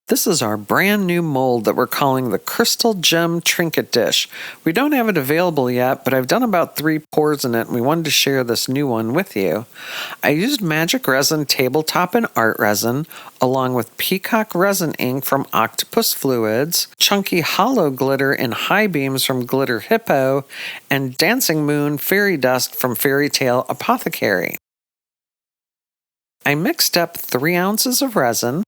This is our brand new mold that we're calling the Crystal Gem Trinket Dish. We don't have it available yet, but I've done about 3 pours in it and we wanted to share this new one with you. I used Magic Resin Tabletop and Art Resin, along with Peacock Resin Ink from Octopus Fluids, Chunky Hollow Glitter in High Beams from Glitter Hippo, and Dancing Moon Fairy Dust from Fairy Tale Apothecary. I mixed up 3 ounces of resin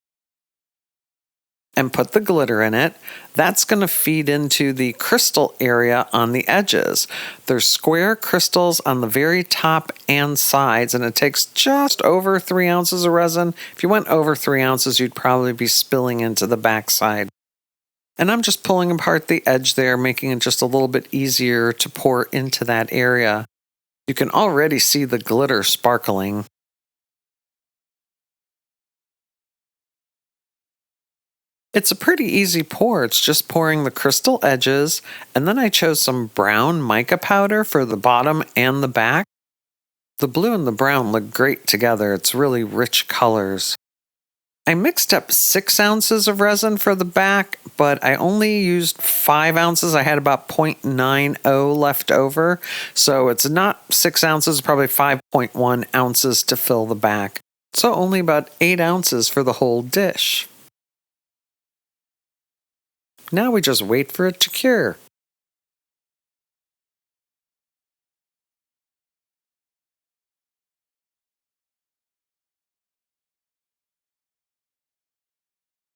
and put the glitter in it. That's going to feed into the crystal area on the edges. There's square crystals on the very top and sides, and it takes just over 3 ounces of resin. If you went over 3 ounces, you'd probably be spilling into the backside. And I'm just pulling apart the edge there, making it just a little bit easier to pour into that area. You can already see the glitter sparkling. It's a pretty easy pour. It's just pouring the crystal edges, and then I chose some brown mica powder for the bottom and the back. The blue and the brown look great together. It's really rich colors. I mixed up 6 ounces of resin for the back, but I only used 5 ounces. I had about 0.90 left over, so it's not 6 ounces, probably 5.1 ounces to fill the back. So only about 8 ounces for the whole dish. Now we just wait for it to cure.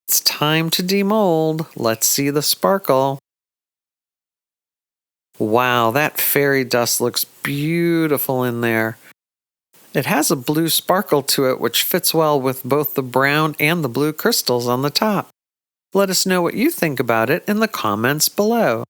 It's time to demold. Let's see the sparkle. Wow, that fairy dust looks beautiful in there. It has a blue sparkle to it, which fits well with both the brown and the blue crystals on the top. Let us know what you think about it in the comments below.